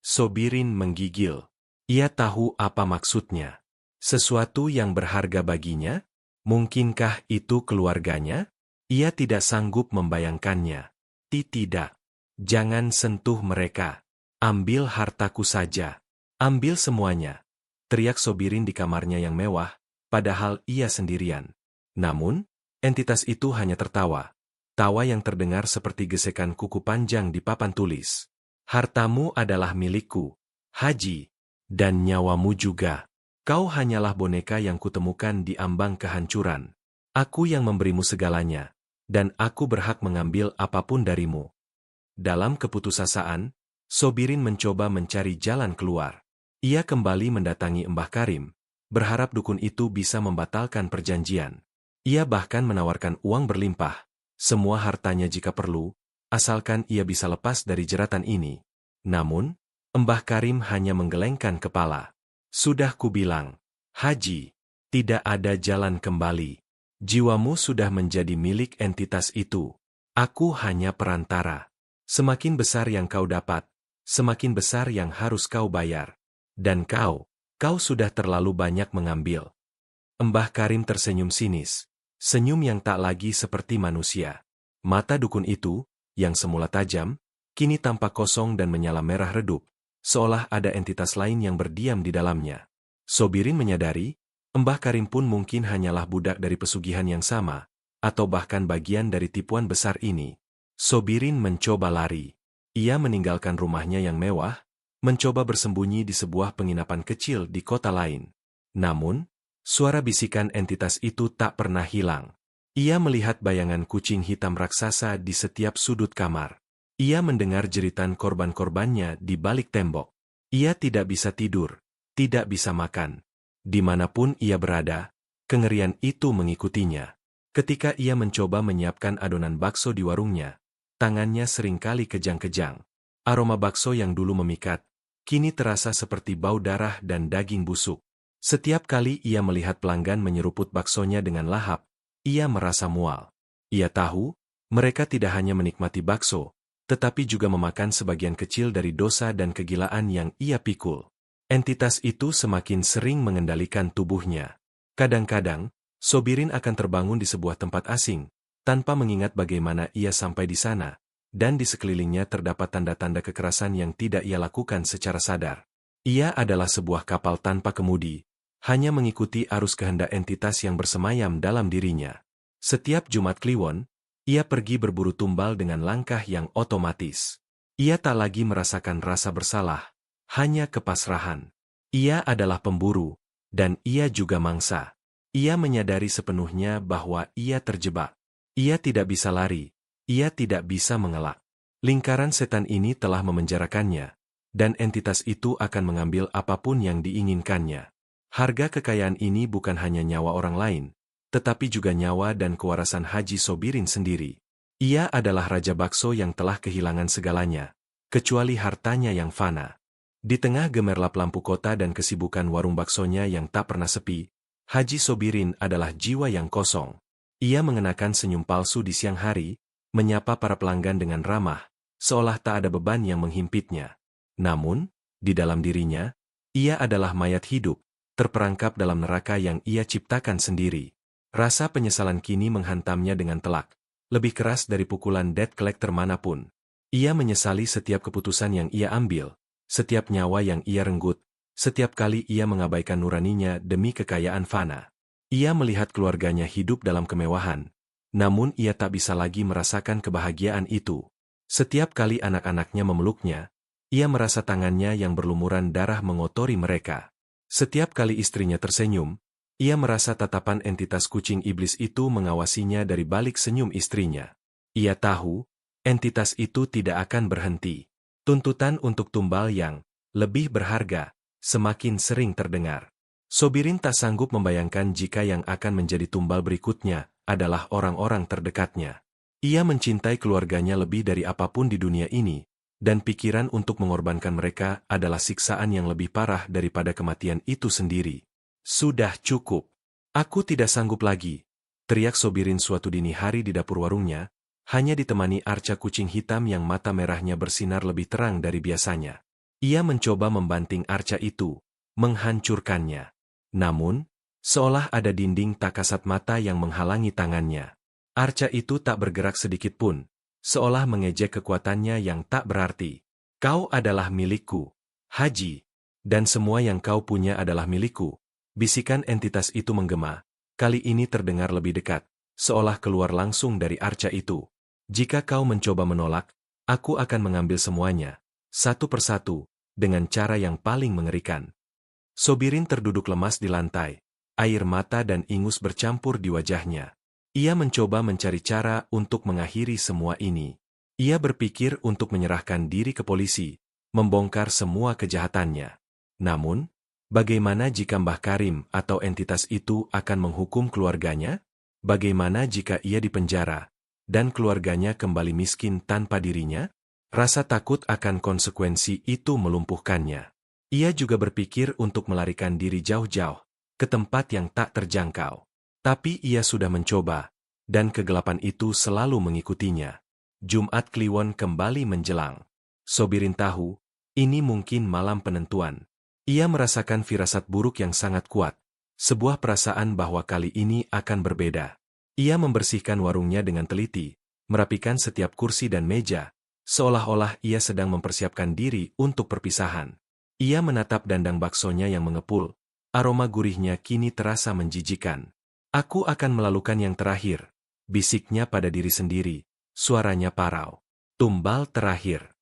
Sobirin menggigil. Ia tahu apa maksudnya. Sesuatu yang berharga baginya? Mungkinkah itu keluarganya? Ia tidak sanggup membayangkannya. Tidak. Jangan sentuh mereka. Ambil hartaku saja. Ambil semuanya. Teriak Sobirin di kamarnya yang mewah, padahal ia sendirian. Namun, entitas itu hanya tertawa. Tawa yang terdengar seperti gesekan kuku panjang di papan tulis. Hartamu adalah milikku, Haji, dan nyawamu juga. Kau hanyalah boneka yang kutemukan di ambang kehancuran. Aku yang memberimu segalanya, dan aku berhak mengambil apapun darimu. Dalam keputusasaan, Sobirin mencoba mencari jalan keluar. Ia kembali mendatangi Mbah Karim, berharap dukun itu bisa membatalkan perjanjian. Ia bahkan menawarkan uang berlimpah, semua hartanya jika perlu, asalkan ia bisa lepas dari jeratan ini. Namun, Mbah Karim hanya menggelengkan kepala. Sudah kubilang, Haji, tidak ada jalan kembali. Jiwamu sudah menjadi milik entitas itu. Aku hanya perantara. Semakin besar yang kau dapat, semakin besar yang harus kau bayar. Dan kau sudah terlalu banyak mengambil. Mbah Karim tersenyum sinis. Senyum yang tak lagi seperti manusia. Mata dukun itu, yang semula tajam, kini tampak kosong dan menyala merah redup, seolah ada entitas lain yang berdiam di dalamnya. Sobirin menyadari, Mbah Karim pun mungkin hanyalah budak dari pesugihan yang sama, atau bahkan bagian dari tipuan besar ini. Sobirin mencoba lari. Ia meninggalkan rumahnya yang mewah, mencoba bersembunyi di sebuah penginapan kecil di kota lain. Namun, suara bisikan entitas itu tak pernah hilang. Ia melihat bayangan kucing hitam raksasa di setiap sudut kamar. Ia mendengar jeritan korban-korbannya di balik tembok. Ia tidak bisa tidur, tidak bisa makan. Dimanapun ia berada, kengerian itu mengikutinya. Ketika ia mencoba menyiapkan adonan bakso di warungnya, tangannya seringkali kejang-kejang. Aroma bakso yang dulu memikat, kini terasa seperti bau darah dan daging busuk. Setiap kali ia melihat pelanggan menyeruput baksonya dengan lahap, ia merasa mual. Ia tahu, mereka tidak hanya menikmati bakso, tetapi juga memakan sebagian kecil dari dosa dan kegilaan yang ia pikul. Entitas itu semakin sering mengendalikan tubuhnya. Kadang-kadang, Sobirin akan terbangun di sebuah tempat asing, tanpa mengingat bagaimana ia sampai di sana, dan di sekelilingnya terdapat tanda-tanda kekerasan yang tidak ia lakukan secara sadar. Ia adalah sebuah kapal tanpa kemudi, hanya mengikuti arus kehendak entitas yang bersemayam dalam dirinya. Setiap Jumat Kliwon, ia pergi berburu tumbal dengan langkah yang otomatis. Ia tak lagi merasakan rasa bersalah, hanya kepasrahan. Ia adalah pemburu, dan ia juga mangsa. Ia menyadari sepenuhnya bahwa ia terjebak. Ia tidak bisa lari, ia tidak bisa mengelak. Lingkaran setan ini telah memenjarakannya, dan entitas itu akan mengambil apapun yang diinginkannya. Harga kekayaan ini bukan hanya nyawa orang lain, tetapi juga nyawa dan kewarasan Haji Sobirin sendiri. Ia adalah Raja Bakso yang telah kehilangan segalanya, kecuali hartanya yang fana. Di tengah gemerlap lampu kota dan kesibukan warung baksonya yang tak pernah sepi, Haji Sobirin adalah jiwa yang kosong. Ia mengenakan senyum palsu di siang hari, menyapa para pelanggan dengan ramah, seolah tak ada beban yang menghimpitnya. Namun, di dalam dirinya, ia adalah mayat hidup, terperangkap dalam neraka yang ia ciptakan sendiri. Rasa penyesalan kini menghantamnya dengan telak, lebih keras dari pukulan debt collector manapun. Ia menyesali setiap keputusan yang ia ambil, setiap nyawa yang ia renggut, setiap kali ia mengabaikan nuraninya demi kekayaan fana. Ia melihat keluarganya hidup dalam kemewahan, namun ia tak bisa lagi merasakan kebahagiaan itu. Setiap kali anak-anaknya memeluknya, ia merasa tangannya yang berlumuran darah mengotori mereka. Setiap kali istrinya tersenyum, ia merasa tatapan entitas kucing iblis itu mengawasinya dari balik senyum istrinya. Ia tahu, entitas itu tidak akan berhenti. Tuntutan untuk tumbal yang lebih berharga semakin sering terdengar. Sobirin tak sanggup membayangkan jika yang akan menjadi tumbal berikutnya adalah orang-orang terdekatnya. Ia mencintai keluarganya lebih dari apapun di dunia ini, dan pikiran untuk mengorbankan mereka adalah siksaan yang lebih parah daripada kematian itu sendiri. Sudah cukup. Aku tidak sanggup lagi, teriak Sobirin suatu dini hari di dapur warungnya, hanya ditemani arca kucing hitam yang mata merahnya bersinar lebih terang dari biasanya. Ia mencoba membanting arca itu, menghancurkannya. Namun, seolah ada dinding tak kasat mata yang menghalangi tangannya. Arca itu tak bergerak sedikit pun, seolah mengejek kekuatannya yang tak berarti. Kau adalah milikku, Haji, dan semua yang kau punya adalah milikku. Bisikan entitas itu menggema, kali ini terdengar lebih dekat, seolah keluar langsung dari arca itu. Jika kau mencoba menolak, aku akan mengambil semuanya, satu persatu, dengan cara yang paling mengerikan. Sobirin terduduk lemas di lantai, air mata dan ingus bercampur di wajahnya. Ia mencoba mencari cara untuk mengakhiri semua ini. Ia berpikir untuk menyerahkan diri ke polisi, membongkar semua kejahatannya. Namun, bagaimana jika Mbah Karim atau entitas itu akan menghukum keluarganya? Bagaimana jika ia dipenjara, dan keluarganya kembali miskin tanpa dirinya? Rasa takut akan konsekuensi itu melumpuhkannya. Ia juga berpikir untuk melarikan diri jauh-jauh, ke tempat yang tak terjangkau. Tapi ia sudah mencoba, dan kegelapan itu selalu mengikutinya. Jumat Kliwon kembali menjelang. Sobirin tahu, ini mungkin malam penentuan. Ia merasakan firasat buruk yang sangat kuat, sebuah perasaan bahwa kali ini akan berbeda. Ia membersihkan warungnya dengan teliti, merapikan setiap kursi dan meja, seolah-olah ia sedang mempersiapkan diri untuk perpisahan. Ia menatap dandang baksonya yang mengepul, aroma gurihnya kini terasa menjijikan. Aku akan melakukan yang terakhir, bisiknya pada diri sendiri, suaranya parau. Tumbal terakhir.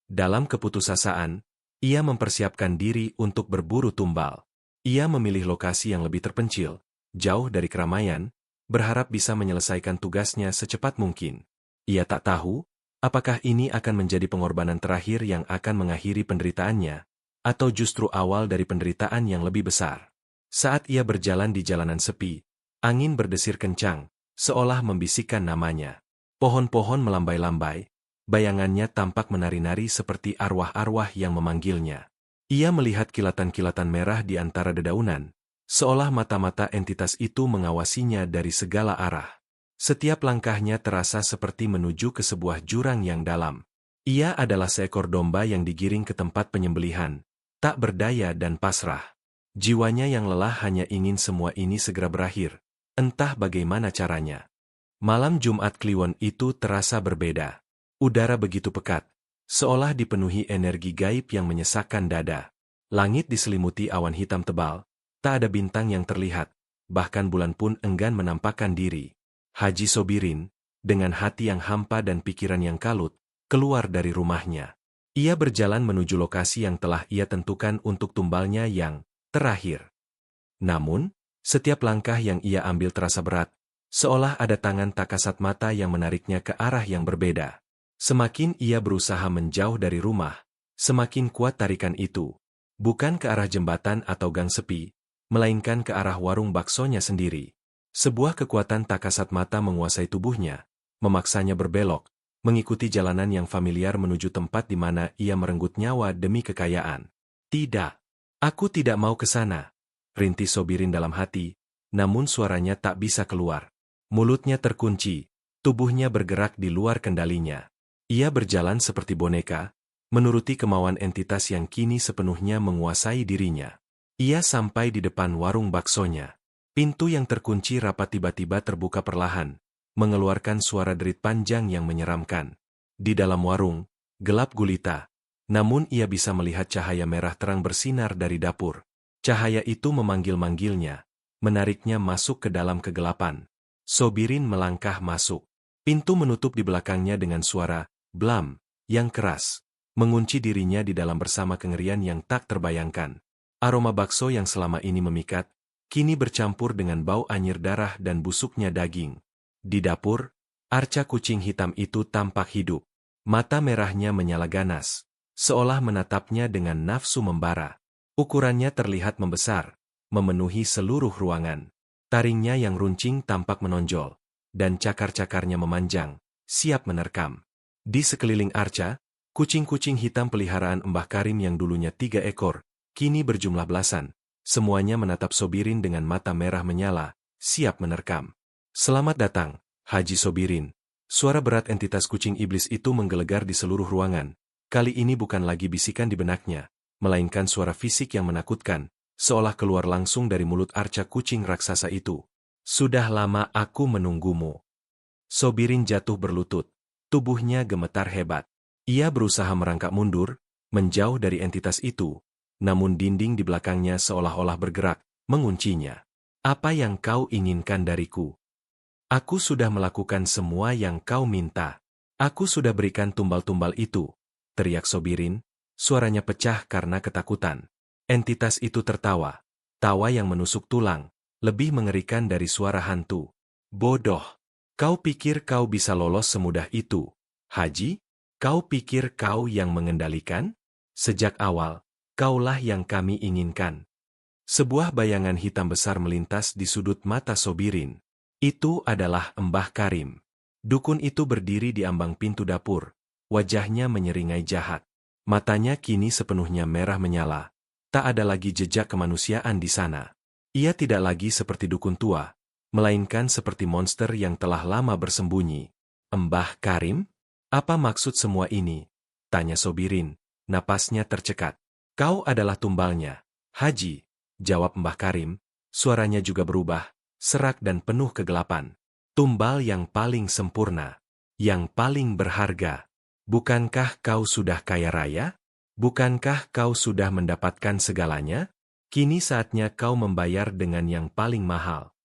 Dalam keputusasaan, ia mempersiapkan diri untuk berburu tumbal. Ia memilih lokasi yang lebih terpencil, jauh dari keramaian, berharap bisa menyelesaikan tugasnya secepat mungkin. Ia tak tahu, apakah ini akan menjadi pengorbanan terakhir yang akan mengakhiri penderitaannya, atau justru awal dari penderitaan yang lebih besar. Saat ia berjalan di jalanan sepi, angin berdesir kencang, seolah membisikkan namanya. Pohon-pohon melambai-lambai, bayangannya tampak menari-nari seperti arwah-arwah yang memanggilnya. Ia melihat kilatan-kilatan merah di antara dedaunan, seolah mata-mata entitas itu mengawasinya dari segala arah. Setiap langkahnya terasa seperti menuju ke sebuah jurang yang dalam. Ia adalah seekor domba yang digiring ke tempat penyembelihan, tak berdaya dan pasrah. Jiwanya yang lelah hanya ingin semua ini segera berakhir, entah bagaimana caranya. Malam Jumat Kliwon itu terasa berbeda. Udara begitu pekat, seolah dipenuhi energi gaib yang menyesakkan dada. Langit diselimuti awan hitam tebal, tak ada bintang yang terlihat, bahkan bulan pun enggan menampakkan diri. Haji Sobirin, dengan hati yang hampa dan pikiran yang kalut, keluar dari rumahnya. Ia berjalan menuju lokasi yang telah ia tentukan untuk tumbalnya yang terakhir. Namun, setiap langkah yang ia ambil terasa berat, seolah ada tangan tak kasat mata yang menariknya ke arah yang berbeda. Semakin ia berusaha menjauh dari rumah, semakin kuat tarikan itu. Bukan ke arah jembatan atau gang sepi, melainkan ke arah warung baksonya sendiri. Sebuah kekuatan tak kasat mata menguasai tubuhnya, memaksanya berbelok, mengikuti jalanan yang familiar menuju tempat di mana ia merenggut nyawa demi kekayaan. Tidak, aku tidak mau ke sana, rintis Sobirin dalam hati, namun suaranya tak bisa keluar. Mulutnya terkunci, tubuhnya bergerak di luar kendalinya. Ia berjalan seperti boneka, menuruti kemauan entitas yang kini sepenuhnya menguasai dirinya. Ia sampai di depan warung baksonya. Pintu yang terkunci rapat tiba-tiba terbuka perlahan, mengeluarkan suara derit panjang yang menyeramkan. Di dalam warung, gelap gulita, namun ia bisa melihat cahaya merah terang bersinar dari dapur. Cahaya itu memanggil-manggilnya, menariknya masuk ke dalam kegelapan. Sobirin melangkah masuk. Pintu menutup di belakangnya dengan suara blam yang keras, mengunci dirinya di dalam bersama kengerian yang tak terbayangkan. Aroma bakso yang selama ini memikat, kini bercampur dengan bau anyir darah dan busuknya daging. Di dapur, arca kucing hitam itu tampak hidup. Mata merahnya menyala ganas, seolah menatapnya dengan nafsu membara. Ukurannya terlihat membesar, memenuhi seluruh ruangan. Taringnya yang runcing tampak menonjol, dan cakar-cakarnya memanjang, siap menerkam. Di sekeliling arca, kucing-kucing hitam peliharaan Mbah Karim yang dulunya 3 ekor, kini berjumlah belasan. Semuanya menatap Sobirin dengan mata merah menyala, siap menerkam. Selamat datang, Haji Sobirin. Suara berat entitas kucing iblis itu menggelegar di seluruh ruangan. Kali ini bukan lagi bisikan di benaknya, melainkan suara fisik yang menakutkan, seolah keluar langsung dari mulut arca kucing raksasa itu. Sudah lama aku menunggumu. Sobirin jatuh berlutut. Tubuhnya gemetar hebat. Ia berusaha merangkak mundur, menjauh dari entitas itu, namun dinding di belakangnya seolah-olah bergerak, menguncinya. Apa yang kau inginkan dariku? Aku sudah melakukan semua yang kau minta. Aku sudah berikan tumbal-tumbal itu, teriak Sobirin, suaranya pecah karena ketakutan. Entitas itu tertawa, tawa yang menusuk tulang, lebih mengerikan dari suara hantu. Bodoh. Kau pikir kau bisa lolos semudah itu, Haji? Kau pikir kau yang mengendalikan? Sejak awal, kaulah yang kami inginkan. Sebuah bayangan hitam besar melintas di sudut mata Sobirin. Itu adalah Mbah Karim. Dukun itu berdiri di ambang pintu dapur, wajahnya menyeringai jahat. Matanya kini sepenuhnya merah menyala. Tak ada lagi jejak kemanusiaan di sana. Ia tidak lagi seperti dukun tua, melainkan seperti monster yang telah lama bersembunyi. Mbah Karim? Apa maksud semua ini? Tanya Sobirin, napasnya tercekat. Kau adalah tumbalnya, Haji, jawab Mbah Karim, suaranya juga berubah, serak dan penuh kegelapan. Tumbal yang paling sempurna, yang paling berharga. Bukankah kau sudah kaya raya? Bukankah kau sudah mendapatkan segalanya? Kini saatnya kau membayar dengan yang paling mahal.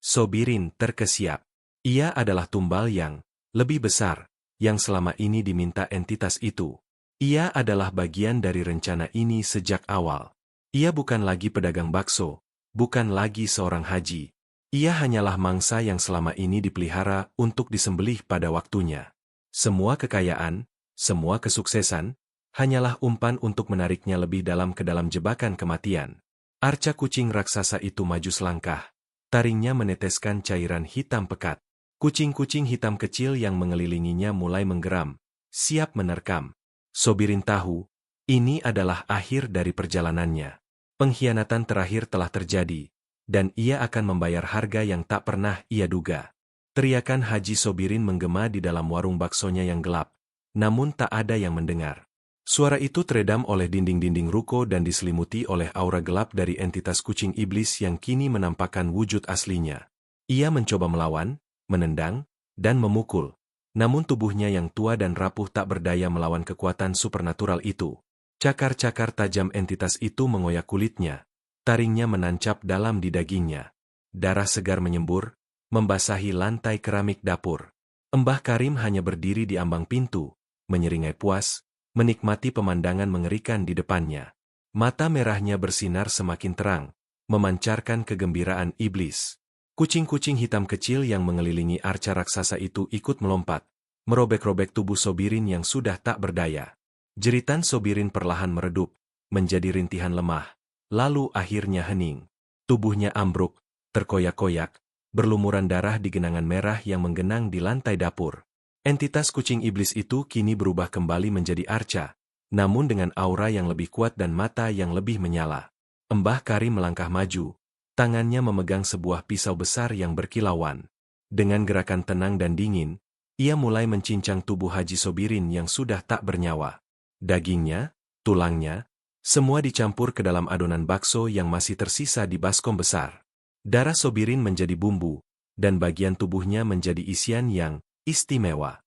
Sobirin terkesiap. Ia adalah tumbal yang lebih besar, yang selama ini diminta entitas itu. Ia adalah bagian dari rencana ini sejak awal. Ia bukan lagi pedagang bakso, bukan lagi seorang haji. Ia hanyalah mangsa yang selama ini dipelihara untuk disembelih pada waktunya. Semua kekayaan, semua kesuksesan, hanyalah umpan untuk menariknya lebih dalam ke dalam jebakan kematian. Arca kucing raksasa itu maju selangkah. Taringnya meneteskan cairan hitam pekat. Kucing-kucing hitam kecil yang mengelilinginya mulai menggeram, siap menerkam. Sobirin tahu, ini adalah akhir dari perjalanannya. Pengkhianatan terakhir telah terjadi, dan ia akan membayar harga yang tak pernah ia duga. Teriakan Haji Sobirin menggema di dalam warung baksonya yang gelap, namun tak ada yang mendengar. Suara itu teredam oleh dinding-dinding ruko dan diselimuti oleh aura gelap dari entitas kucing iblis yang kini menampakkan wujud aslinya. Ia mencoba melawan, menendang, dan memukul. Namun tubuhnya yang tua dan rapuh tak berdaya melawan kekuatan supernatural itu. Cakar-cakar tajam entitas itu mengoyak kulitnya. Taringnya menancap dalam di dagingnya. Darah segar menyembur, membasahi lantai keramik dapur. Mbah Karim hanya berdiri di ambang pintu, menyeringai puas, menikmati pemandangan mengerikan di depannya. Mata merahnya bersinar semakin terang, memancarkan kegembiraan iblis. Kucing-kucing hitam kecil yang mengelilingi arca raksasa itu ikut melompat, merobek-robek tubuh Sobirin yang sudah tak berdaya. Jeritan Sobirin perlahan meredup, menjadi rintihan lemah, lalu akhirnya hening. Tubuhnya ambruk, terkoyak-koyak, berlumuran darah di genangan merah yang menggenang di lantai dapur. Entitas kucing iblis itu kini berubah kembali menjadi arca, namun dengan aura yang lebih kuat dan mata yang lebih menyala. Mbah Karim melangkah maju, tangannya memegang sebuah pisau besar yang berkilauan. Dengan gerakan tenang dan dingin, ia mulai mencincang tubuh Haji Sobirin yang sudah tak bernyawa. Dagingnya, tulangnya, semua dicampur ke dalam adonan bakso yang masih tersisa di baskom besar. Darah Sobirin menjadi bumbu, dan bagian tubuhnya menjadi isian yang istimewa.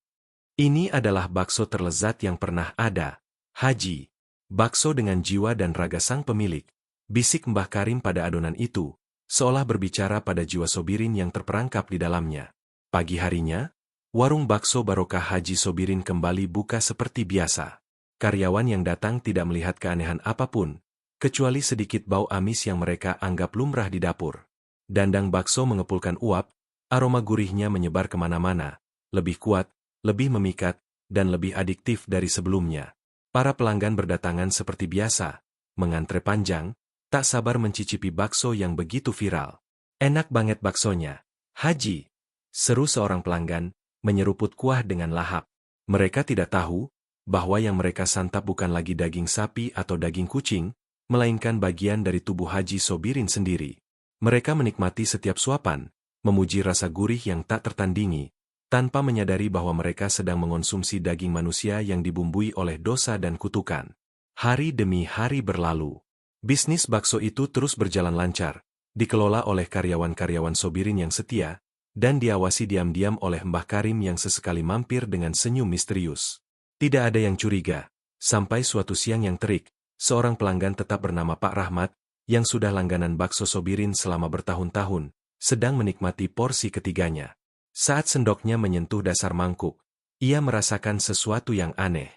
Ini adalah bakso terlezat yang pernah ada, Haji. Bakso dengan jiwa dan raga sang pemilik, bisik Mbah Karim pada adonan itu, seolah berbicara pada jiwa Sobirin yang terperangkap di dalamnya. Pagi harinya, warung bakso Barokah Haji Sobirin kembali buka seperti biasa. Karyawan yang datang tidak melihat keanehan apapun, kecuali sedikit bau amis yang mereka anggap lumrah di dapur. Dandang bakso mengepulkan uap, aroma gurihnya menyebar kemana-mana, lebih kuat, lebih memikat, dan lebih adiktif dari sebelumnya. Para pelanggan berdatangan seperti biasa, mengantre panjang, tak sabar mencicipi bakso yang begitu viral. Enak banget baksonya, Haji, seru seorang pelanggan, menyeruput kuah dengan lahap. Mereka tidak tahu bahwa yang mereka santap bukan lagi daging sapi atau daging kucing, melainkan bagian dari tubuh Haji Sobirin sendiri. Mereka menikmati setiap suapan, memuji rasa gurih yang tak tertandingi, tanpa menyadari bahwa mereka sedang mengonsumsi daging manusia yang dibumbui oleh dosa dan kutukan. Hari demi hari berlalu. Bisnis bakso itu terus berjalan lancar, dikelola oleh karyawan-karyawan Sobirin yang setia, dan diawasi diam-diam oleh Mbah Karim yang sesekali mampir dengan senyum misterius. Tidak ada yang curiga, sampai suatu siang yang terik, seorang pelanggan tetap bernama Pak Rahmat, yang sudah langganan bakso Sobirin selama bertahun-tahun, sedang menikmati porsi ketiganya. Saat sendoknya menyentuh dasar mangkuk, ia merasakan sesuatu yang aneh.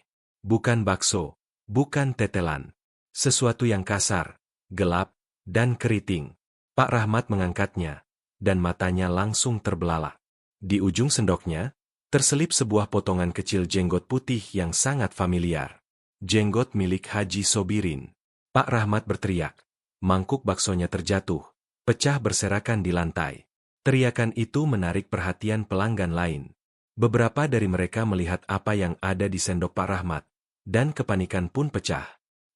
Bukan bakso, bukan tetelan. Sesuatu yang kasar, gelap, dan keriting. Pak Rahmat mengangkatnya, dan matanya langsung terbelalak. Di ujung sendoknya, terselip sebuah potongan kecil jenggot putih yang sangat familiar. Jenggot milik Haji Sobirin. Pak Rahmat berteriak. Mangkuk baksonya terjatuh, pecah berserakan di lantai. Teriakan itu menarik perhatian pelanggan lain. Beberapa dari mereka melihat apa yang ada di sendok Pak Rahmat, dan kepanikan pun pecah.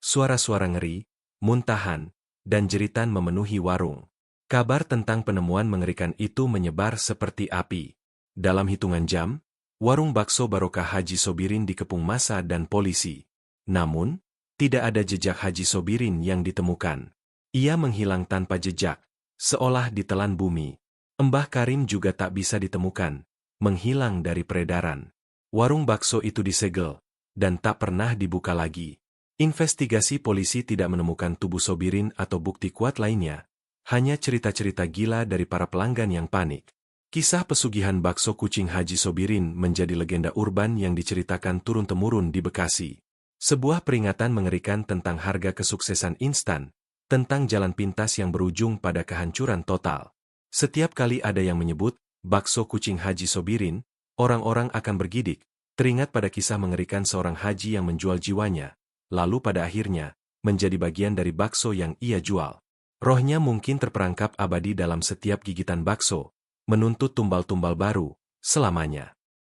Suara-suara ngeri, muntahan, dan jeritan memenuhi warung. Kabar tentang penemuan mengerikan itu menyebar seperti api. Dalam hitungan jam, warung bakso Barokah Haji Sobirin dikepung massa dan polisi. Namun, tidak ada jejak Haji Sobirin yang ditemukan. Ia menghilang tanpa jejak, seolah ditelan bumi. Mbah Karim juga tak bisa ditemukan, menghilang dari peredaran. Warung bakso itu disegel, dan tak pernah dibuka lagi. Investigasi polisi tidak menemukan tubuh Sobirin atau bukti kuat lainnya, hanya cerita-cerita gila dari para pelanggan yang panik. Kisah pesugihan bakso kucing Haji Sobirin menjadi legenda urban yang diceritakan turun-temurun di Bekasi. Sebuah peringatan mengerikan tentang harga kesuksesan instan, tentang jalan pintas yang berujung pada kehancuran total. Setiap kali ada yang menyebut bakso kucing Haji Sobirin, orang-orang akan bergidik, teringat pada kisah mengerikan seorang haji yang menjual jiwanya, lalu pada akhirnya, menjadi bagian dari bakso yang ia jual. Rohnya mungkin terperangkap abadi dalam setiap gigitan bakso, menuntut tumbal-tumbal baru, selamanya.